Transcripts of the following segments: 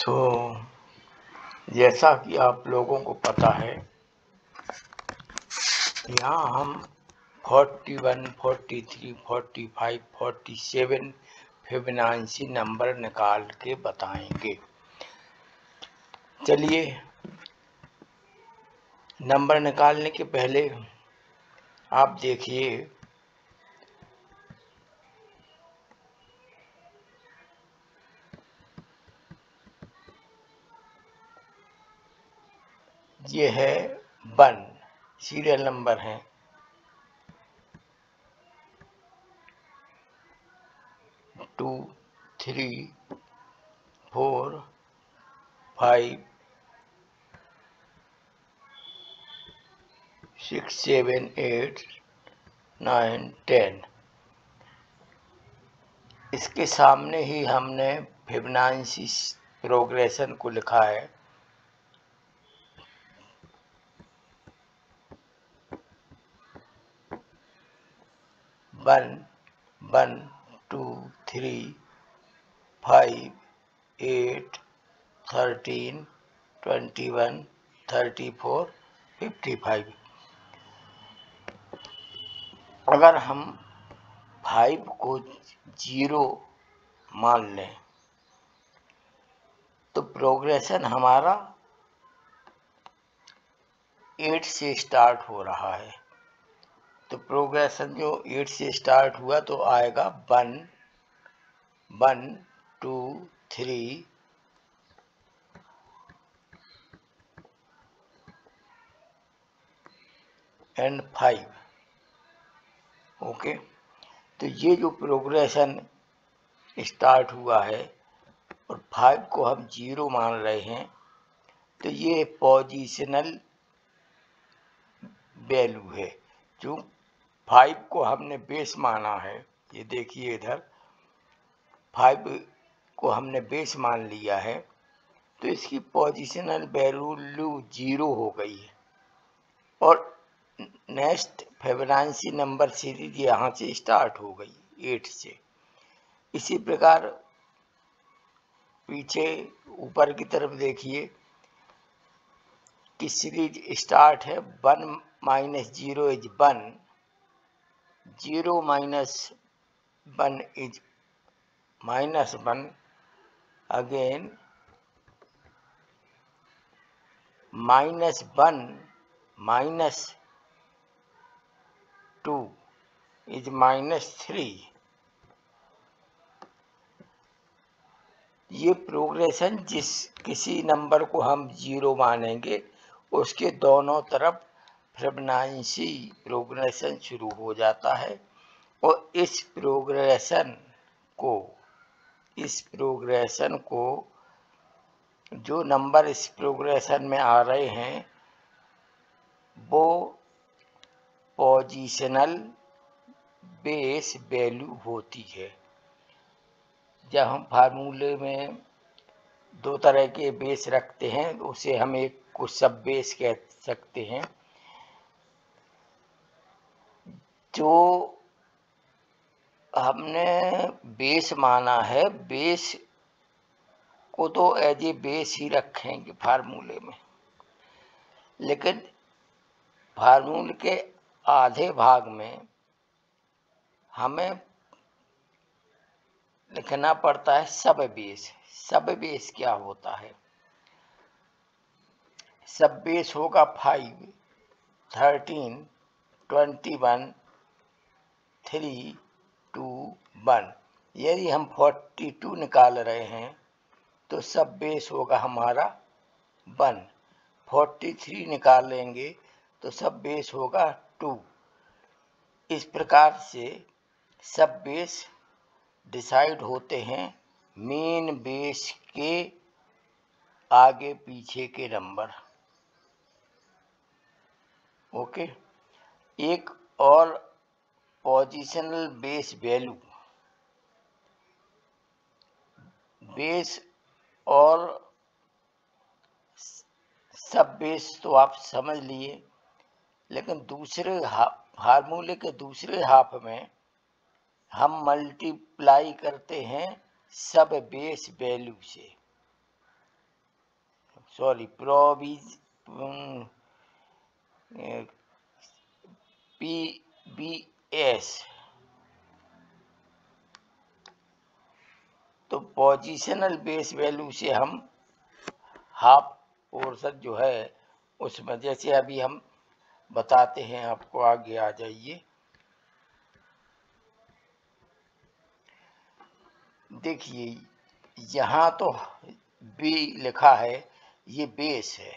तो जैसा कि आप लोगों को पता है, यहाँ हम 41, 43, 45, 47 फिबोनाची नंबर निकाल के बताएंगे। चलिए, नंबर निकालने के पहले आप देखिए ये है 1, सीरियल नंबर है। टू, 3, 4, 5, 6, 7, 8, 9, 10। इसके सामने ही हमने फिबोनाची प्रोग्रेशन को लिखा है। वन, 1, 2, 3, 5, 8, 13, 21, 34, 55। अगर हम 5 को 0 मान लें तो प्रोग्रेशन हमारा 8 से स्टार्ट हो रहा है। तो प्रोग्रेशन जो 8 से स्टार्ट हुआ तो आएगा 1, 1, 2, 3, एंड 5। ओके, तो ये जो प्रोग्रेशन स्टार्ट हुआ है और 5 को हम 0 मान रहे हैं, तो ये पोजिशनल वैल्यू है। जो 5 को हमने बेस माना है, ये देखिए इधर 5 को हमने बेस मान लिया है, तो इसकी पोजिशनल वैल्यू 0 हो गई है और नेक्स्ट फिबोनाची नंबर सीरीज यहाँ से स्टार्ट हो गई 8 से। इसी प्रकार पीछे ऊपर की तरफ देखिए कि सीरीज स्टार्ट है 1 - 0 इज 1, 0 - 1 इज -1, अगेन -1 - 2 इज -3। ये प्रोग्रेशन किसी नंबर को हम 0 मानेंगे उसके दोनों तरफ फिबोनाची प्रोग्रेशन शुरू हो जाता है और इस प्रोग्रेशन को जो नंबर इस प्रोग्रेशन में आ रहे हैं वो पोजिशनल बेस वैल्यू होती है। जब हम फार्मूले में 2 तरह के बेस रखते हैं उसे हम एक को सब बेस कह सकते हैं। जो हमने बेस माना है, बेस को तो एज ए बेस ही रखेंगे फार्मूले में, लेकिन फार्मूले के आधे भाग में हमें लिखना पड़ता है सब बेस। सब बेस क्या होता है? सब बेस होगा 5, 13, 21, 3, 2, 1। यदि हम 42 निकाल रहे हैं तो सब बेस होगा हमारा 1। 43 निकालेंगे तो सब बेस होगा 2। इस प्रकार से सब बेस डिसाइड होते हैं मेन बेस के आगे पीछे के नंबर। ओके, एक और पोजिशनल बेस वैल्यू, बेस और सब बेस तो आप समझ लिए, लेकिन दूसरे फार्मूले के दूसरे हाफ में हम मल्टीप्लाई करते हैं सब बेस वैल्यू से। सॉरी PBS, तो पोजिशनल बेस वैल्यू से हम हाफ पोर्शन जो है उसमें, जैसे अभी हम बताते हैं आपको, आगे आ जाइए। देखिए यहाँ तो बी लिखा है, ये बेस है,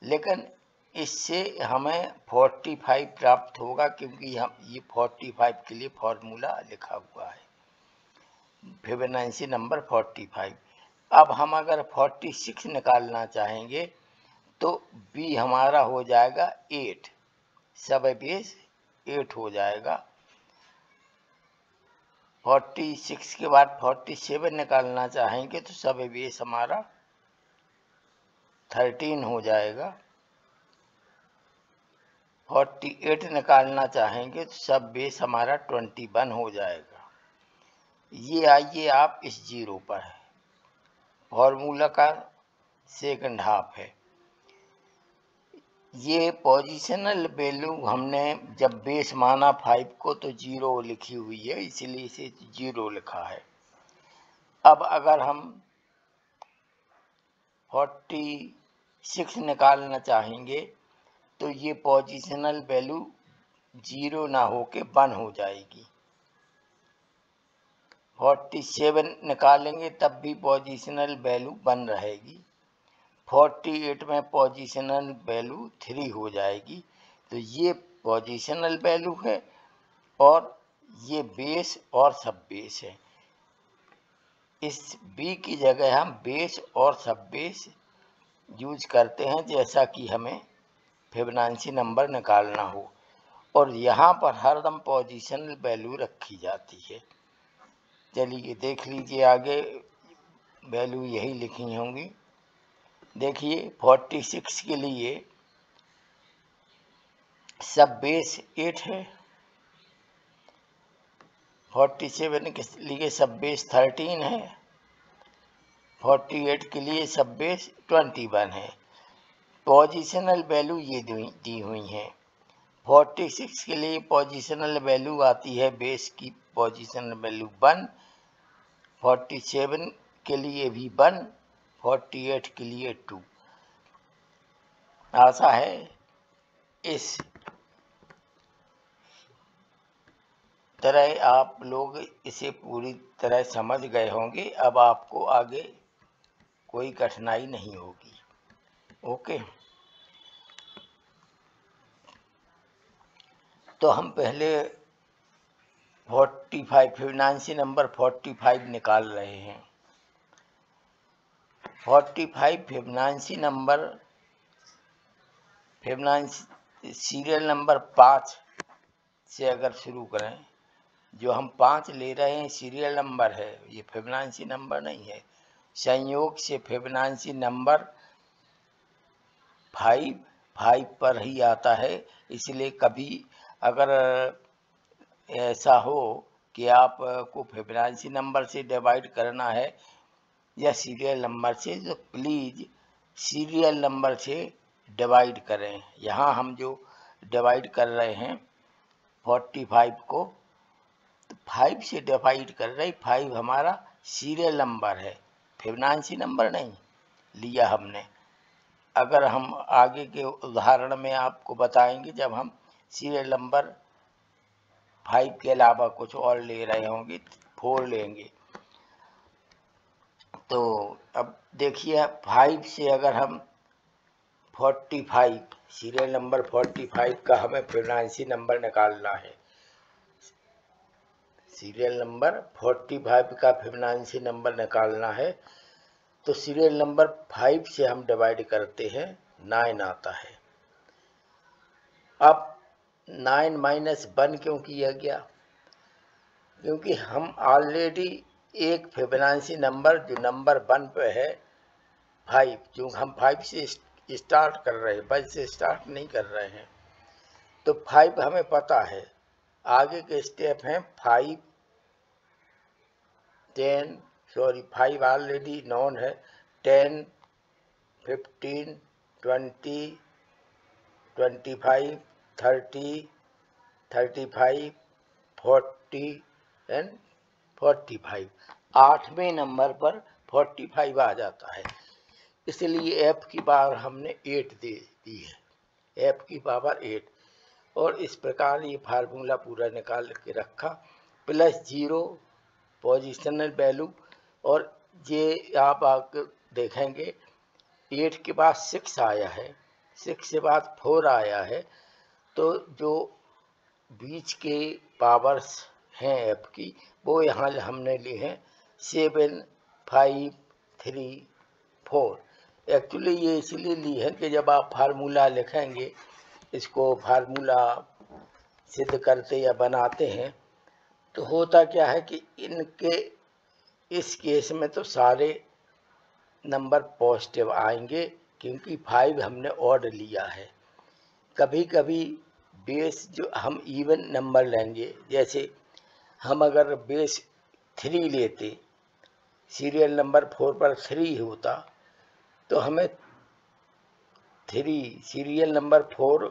लेकिन इससे हमें 45 प्राप्त होगा, क्योंकि हम ये 45 के लिए फॉर्मूला लिखा हुआ है, फिबोनाची नंबर 45। अब हम अगर 46 निकालना चाहेंगे तो बी हमारा हो जाएगा 8, सब बेस 8 हो जाएगा। 46 के बाद 47 निकालना चाहेंगे तो सब बेस हमारा 13 हो जाएगा। 48 निकालना चाहेंगे तो सब बेस हमारा 21 हो जाएगा। ये आइए आप इस जीरो पर है, फॉर्मूला का सेकंड हाफ है। ये पोजिशनल वैल्यू हमने जब बेस माना 5 को तो 0 लिखी हुई है, इसलिए इसे 0 लिखा है। अब अगर हम 46 निकालना चाहेंगे तो ये पोजिशनल वैल्यू 0 ना होके 1 हो जाएगी। 47 निकालेंगे तब भी पोजिशनल वैल्यू 1 रहेगी। 48 में पोजिशनल वैल्यू 3 हो जाएगी। तो ये पोजिशनल वैल्यू है और ये बेस और सब बेस है। इस बी की जगह हम बेस और सब बेस यूज करते हैं, जैसा कि हमें फिबोनाची नंबर निकालना हो, और यहाँ पर हरदम पोजिशनल वैल्यू रखी जाती है। चलिए देख लीजिए, आगे वैल्यू यही लिखी होंगी। देखिए 46 के लिए सब बेस 8 है, 47 के लिए सब बेस 13 है, 48 के लिए सब बेस 21 है। पोजिशनल वैल्यू ये दी हुई हैं। 46 के लिए पोजिशनल वैल्यू आती है बेस की पोजिशनल वैल्यू 1, 47 के लिए भी 1, 48 के लिए 2। आशा है इस तरह आप लोग इसे पूरी तरह समझ गए होंगे। अब आपको आगे कोई कठिनाई नहीं होगी। ओके, तो हम पहले 45 फिबोनाची नंबर 45 निकाल रहे हैं। 45 Fibonacci number, Fibonacci serial number 5 से अगर शुरू करें, जो हम 5 ले रहे हैं सीरियल नंबर है, ये फिबोनाची नंबर नहीं है। संयोग से फिबोनाची नंबर 5 पर ही आता है, इसलिए कभी अगर ऐसा हो कि आपको फिबोनाची नंबर से डिवाइड करना है या सीरियल नंबर से, तो प्लीज़ सीरियल नंबर से डिवाइड करें। यहाँ हम जो डिवाइड कर रहे हैं 45 को, तो 5 से डिवाइड कर रहे, 5 हमारा सीरियल नंबर है, फिबोनाची नंबर नहीं लिया हमने। अगर हम आगे के उदाहरण में आपको बताएंगे, जब हम सीरियल नंबर 5 के अलावा कुछ और ले रहे होंगे, 4 लेंगे। तो अब देखिए 5 से अगर हम 45 सीरियल नंबर 45 का हमें फिबोनाची नंबर निकालना है। सीरियल नंबर 45 का फिबोनाची नंबर निकालना है, तो सीरियल नंबर 5 से हम डिवाइड करते हैं, 9 आता है। अब 9 माइनस 1 क्यों किया गया? क्योंकि हम ऑलरेडी एक फिबोनाची नंबर जो नंबर 1 पे है 5, जो हम 5 से स्टार्ट कर रहे हैं, 1 से स्टार्ट नहीं कर रहे हैं, तो 5 हमें पता है। आगे के स्टेप हैं 5, 10, सॉरी 5 ऑलरेडी नॉन है, 10, 15, 20, 25, 30, 35, 40 एंड 45। 8वें नंबर पर 45 आ जाता है, इसलिए f की पावर हमने 8 दे दी है, f की पावर 8। और इस प्रकार ये फार्मूला पूरा निकाल के रखा, प्लस 0 पोजिशनल वैल्यू। और ये आप आकर देखेंगे 8 के बाद 6 आया है, 6 के बाद 4 आया है, तो जो बीच के पावर्स हैं f की वो यहाँ हमने ली हैं 7, 5, 3, 4। एक्चुअली ये इसलिए ली है कि जब आप फार्मूला लिखेंगे, इसको फार्मूला सिद्ध करते या बनाते हैं, तो होता क्या है कि इनके इस केस में तो सारे नंबर पॉजिटिव आएंगे, क्योंकि 5 हमने ऑड लिया है। कभी कभी बेस जो हम इवन नंबर लेंगे, जैसे हम अगर बेस 3 लेते, सीरियल नंबर 4 पर 3 होता, तो हमें 3 सीरियल नंबर 4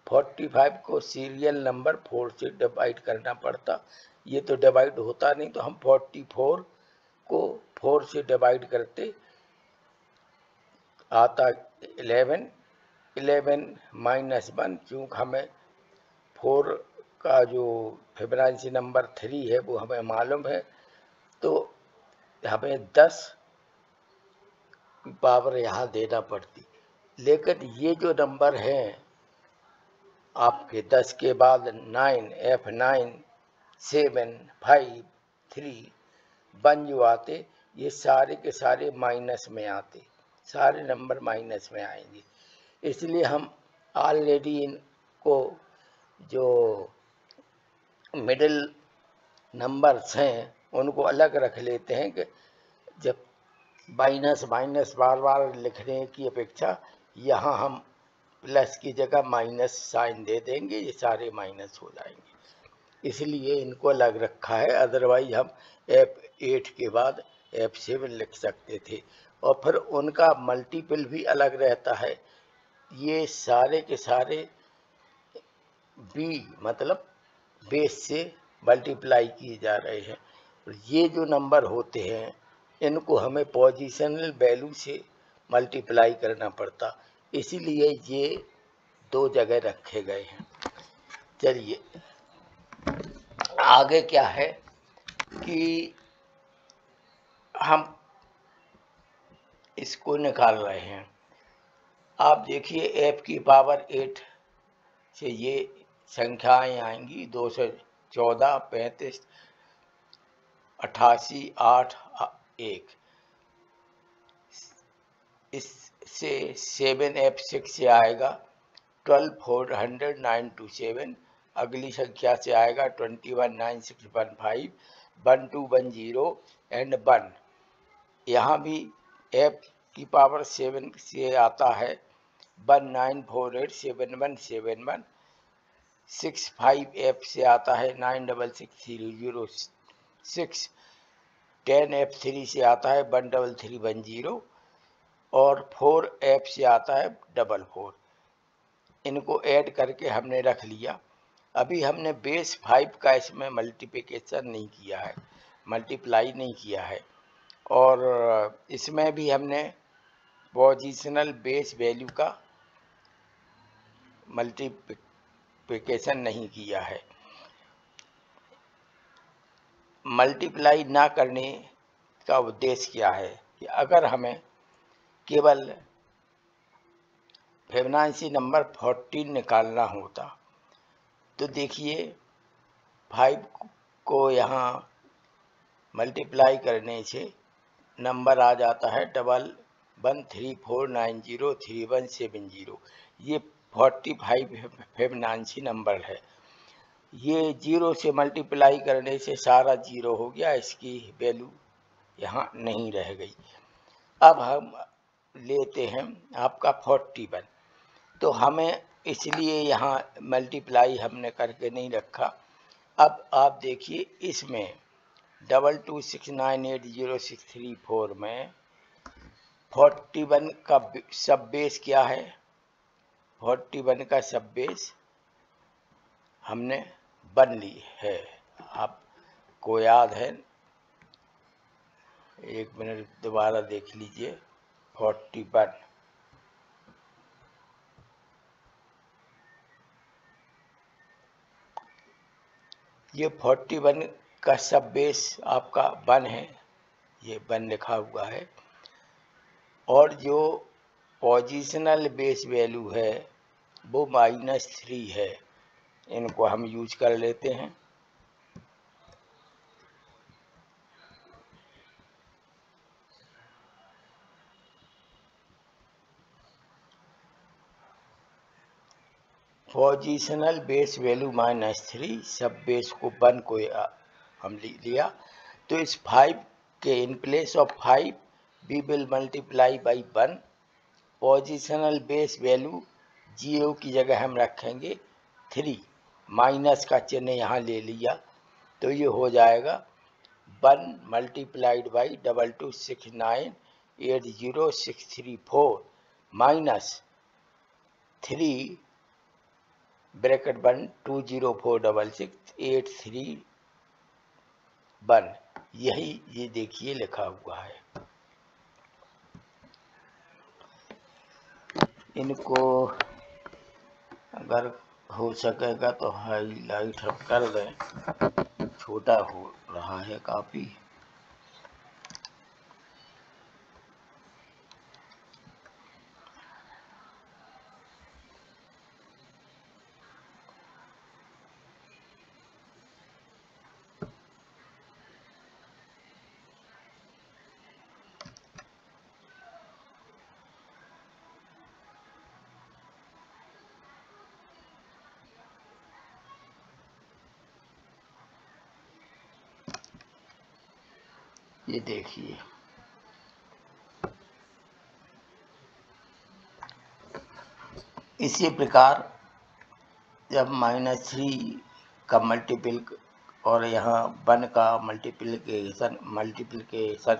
45 को सीरियल नंबर 4 से डिवाइड करना पड़ता। ये तो डिवाइड होता नहीं, तो हम 44 को 4 से डिवाइड करते, आता 11, 11 माइनस 1, क्योंकि हमें 4 का जो फिबोनाची नंबर 3 है वो हमें मालूम है, तो हमें 10 पावर यहाँ देना पड़ती। लेकिन ये जो नंबर हैं आपके 10 के बाद 9, F9, 7, 5, 3, 1 जो आते, ये सारे के सारे माइनस में आते, सारे नंबर माइनस में आएंगे। इसलिए हम ऑलरेडी इनको जो मिडिल नंबर्स हैं उनको अलग रख लेते हैं, कि जब माइनस माइनस बार बार लिखने की अपेक्षा यहाँ हम प्लस की जगह माइनस साइन दे देंगे, ये सारे माइनस हो जाएंगे, इसलिए इनको अलग रखा है। अदरवाइज हम F8 के बाद F7 लिख सकते थे, और फिर उनका मल्टीपल भी अलग रहता है। ये सारे के सारे B मतलब बेस से मल्टीप्लाई किए जा रहे हैं। ये जो नंबर होते हैं इनको हमें पोजिशनल वैल्यू से मल्टीप्लाई करना पड़ता, इसीलिए ये 2 जगह रखे गए हैं। चलिए आगे क्या है कि हम इसको निकाल रहे हैं। आप देखिए f की पावर 8 से ये संख्याएं आएंगी 214, 35, 88, 8, 1। इससे 7F6 से आएगा 12, 400, 927। अगली संख्या से आएगा 21, 9615, 1210 एंड 1। यहाँ भी f की पावर 7 से आता है 1948, 7171। 65F से आता है 966006। 10F3 से आता है 13310 और 4F से आता है 44। इनको ऐड करके हमने रख लिया। अभी हमने बेस 5 का इसमें मल्टीप्लिकेशन नहीं किया है, मल्टीप्लाई नहीं किया है, और इसमें भी हमने पोजिशनल बेस वैल्यू का मल्टीप्लिकेशन नहीं किया है। मल्टीप्लाई ना करने का उद्देश्य क्या है कि अगर हमें केवल फिबोनाची नंबर 14 निकालना होता, तो देखिए 5 को यहाँ मल्टीप्लाई करने से नंबर आ जाता है 1134903170। ये 45 फिबोनाची नंबर है। ये 0 से मल्टीप्लाई करने से सारा 0 हो गया, इसकी वैल्यू यहाँ नहीं रह गई। अब हम लेते हैं आपका 41, तो हमें इसलिए यहाँ मल्टीप्लाई हमने करके नहीं रखा। अब आप देखिए इसमें 22698064 में 41 का सब बेस क्या है? 41 का सब बेस हमने 1 ली है। आपको याद है? एक मिनट दोबारा देख लीजिए। 41 ये 41 का सब बेस आपका 1 है, ये 1 लिखा हुआ है। और जो पोजिशनल बेस वैल्यू है वो -3 है। इनको हम यूज कर लेते हैं। पोजिशनल बेस वैल्यू -3, सब बेस को 1 को हम लिया। तो इस 5 के in place of 5 we will multiply by 1। Positional base value 0 की जगह हम रखेंगे 3, माइनस का चिन्ह यहाँ ले लिया। तो ये हो जाएगा 1 मल्टीप्लाइड बाई 226980,634 माइनस 3 ब्रैकेट 1 2046683 यही ये देखिए लिखा हुआ है। इनको अगर हो सकेगा तो हाईलाइट हम कर दें, छोटा हो रहा है काफ़ी। ये देखिए, इसी प्रकार जब -3 का मल्टीपल और यहाँ 1 का मल्टीप्लिकेशन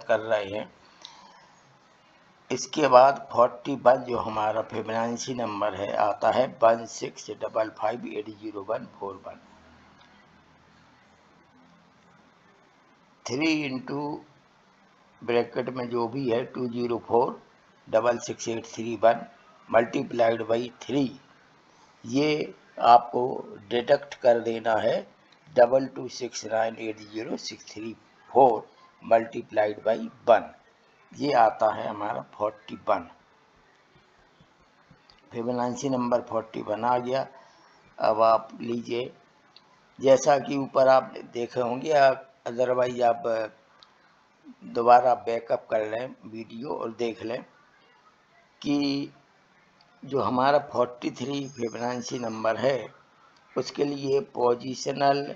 कर रहे हैं, इसके बाद 41 जो हमारा फिबोनाची नंबर है आता है 1655800141। 3 इंटू ब्रैकेट में जो भी है 2046683 मल्टीप्लाइड बाई 3, ये आपको डिडक्ट कर देना है 226980,634 मल्टीप्लाइड बाई 1। ये आता है हमारा 41। फिबोनाची नंबर 41 आ गया। अब आप लीजिए, जैसा कि ऊपर आप देखे होंगे, अदरवाइज आप दोबारा बैकअप कर लें वीडियो और देख लें कि जो हमारा 43 फिबोनाची नंबर है उसके लिए पोजिशनल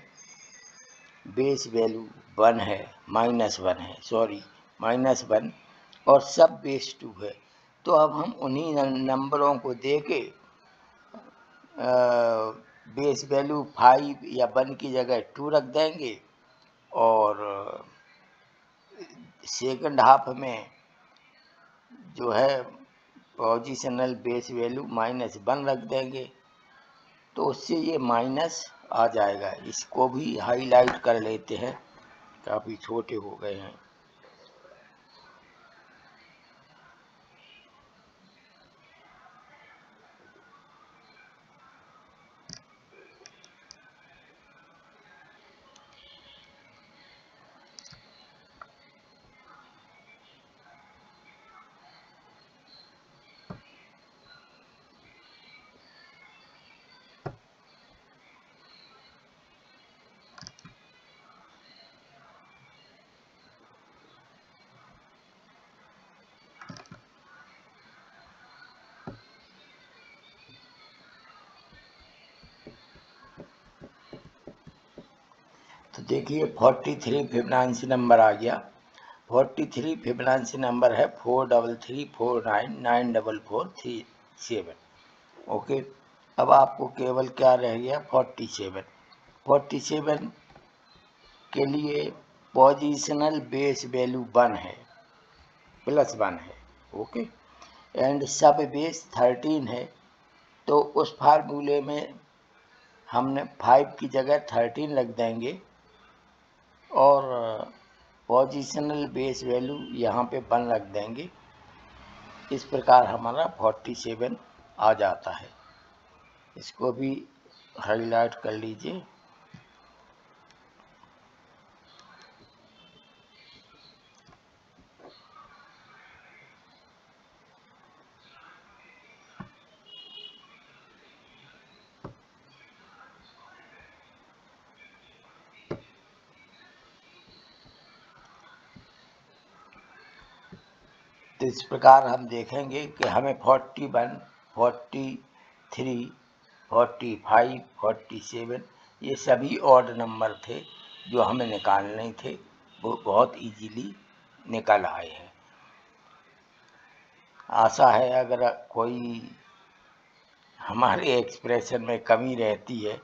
बेस वैल्यू 1 है, -1 है, सॉरी -1, और सब बेस 2 है। तो अब हम उन्हीं नंबरों को दे के बेस वैल्यू 5 या 1 की जगह 2 रख देंगे और सेकंड हाफ में जो है पोजिशनल बेस वैल्यू -1 रख देंगे, तो उससे ये माइनस आ जाएगा। इसको भी हाईलाइट कर लेते हैं, काफ़ी छोटे हो गए हैं। तो देखिए 43 फिबोनाची नंबर आ गया। 43 फिबोनाची नंबर है 433499443 ओके। अब आपको केवल क्या रह गया 47। 47 के लिए पोजिशनल बेस वैल्यू 1 है, +1 है। ओके। एंड सब बेस 13 है, तो उस फार्मूले में हमने 5 की जगह 13 लग देंगे और पोजिशनल बेस वैल्यू यहाँ पे 1 रख देंगे। इस प्रकार हमारा 47 आ जाता है। इसको भी हाईलाइट कर लीजिए। तो इस प्रकार हम देखेंगे कि हमें 41, 43, 45, 47 ये सभी ऑड नंबर थे जो हमें निकालने थे, वो बहुत इजीली निकल आए हैं। आशा है अगर कोई हमारे एक्सप्रेशन में कमी रहती है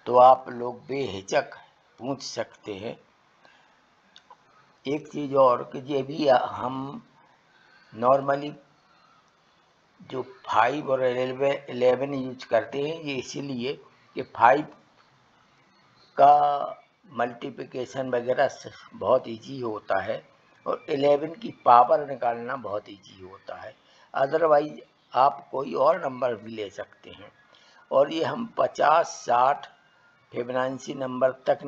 तो आप लोग बेहिचक पूछ सकते हैं। एक चीज़ और कि ये भी हम नॉर्मली जो 5 और 11 यूज करते हैं, ये इसीलिए कि 5 का मल्टीप्लिकेशन वगैरह बहुत इजी होता है और 11 की पावर निकालना बहुत इजी होता है। अदरवाइज आप कोई और नंबर भी ले सकते हैं और ये हम 50, 60 फिबोनाची नंबर तक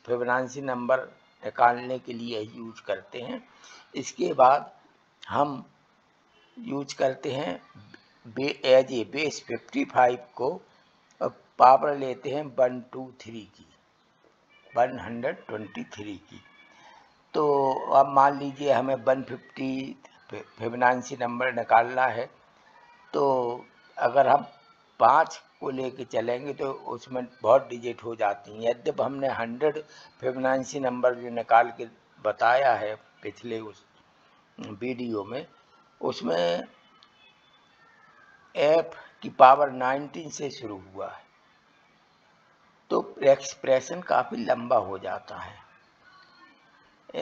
फिबोनाची नंबर निकालने के लिए यूज करते हैं। इसके बाद हम यूज करते हैं एज ए बेस 55 को और पावर लेते हैं 123 की, 123 की। तो अब मान लीजिए हमें 150 फिबोनाची नंबर निकालना है, तो अगर हम 5 को लेके चलेंगे तो उसमें बहुत डिजिट हो जाती हैं। यद्यपि हमने 100 फिबोनाची नंबर जो निकाल के बताया है पिछले उस वीडियो में, उसमें f की पावर 19 से शुरू हुआ है, तो एक्सप्रेशन काफ़ी लंबा हो जाता है।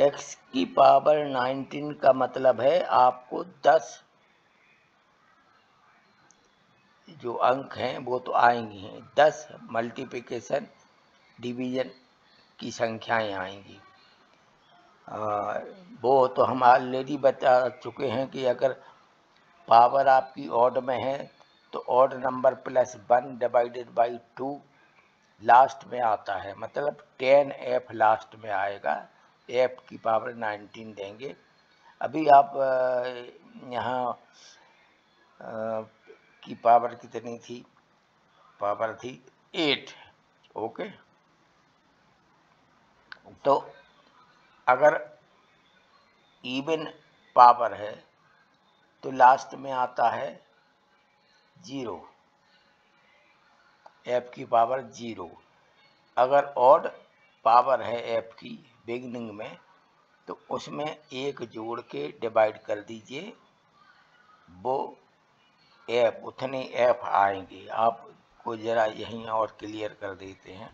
x की पावर 19 का मतलब है आपको 10 जो अंक हैं वो तो आएंगी हैं, 10 मल्टीप्लिकेशन डिवीजन की संख्याएं आएंगी। वो तो हम ऑलरेडी बता चुके हैं कि अगर पावर आपकी ऑड में है तो odd number plus 1 divided by 2 last में आता है, मतलब 10f लास्ट में आएगा, f की पावर 19 देंगे। अभी आप यहाँ की पावर कितनी थी? पावर थी 8। ओके, तो अगर इवन पावर है तो लास्ट में आता है 0, f की पावर 0। अगर ऑड पावर है f की बिगनिंग में तो उसमें 1 जोड़ के डिवाइड कर दीजिए, वो f उतने f आएंगे। आपको ज़रा यहीं और क्लियर कर देते हैं।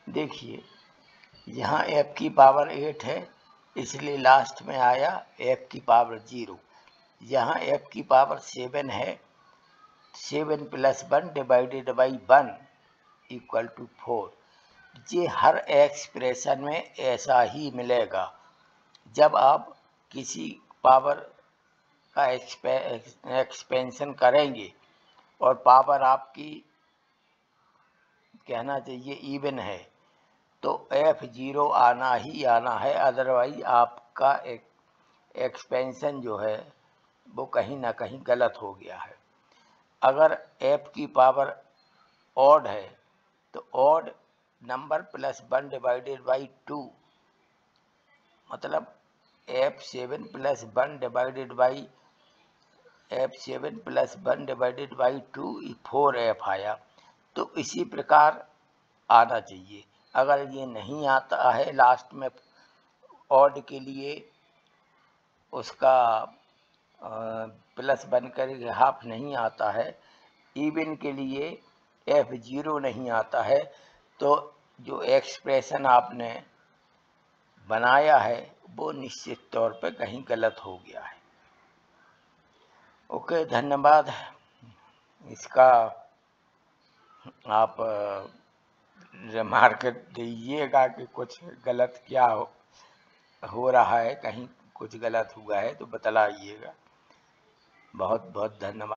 देखिए यहाँ f की पावर 8 है, इसलिए लास्ट में आया f की पावर 0। यहाँ f की पावर 7 है, 7 + 1 डिवाइडेड बाई 1 इक्वल टू 4। ये हर एक्सप्रेशन में ऐसा ही मिलेगा। जब आप किसी पावर का एक्सपेंशन करेंगे और पावर आपकी कहना चाहिए इवन है तो f0 आना ही आना है, अदरवाइज आपका एक्सपेंशन जो है वो कहीं ना कहीं गलत हो गया है। अगर f की पावर ऑड है तो odd number plus 1 divided by 2, मतलब f7 + 1 डिवाइडेड बाई 2 4f आया। तो इसी प्रकार आना चाहिए। अगर ये नहीं आता है लास्ट में ऑड के लिए उसका प्लस बन कर हाफ नहीं आता है, इवन के लिए f0 नहीं आता है, तो जो एक्सप्रेशन आपने बनाया है वो निश्चित तौर पे कहीं गलत हो गया है। ओके, धन्यवाद। इसका आप रिमार्क दीजिएगा कि कुछ गलत क्या हो रहा है, कहीं कुछ गलत हुआ है तो बतलाइएगा। बहुत बहुत धन्यवाद।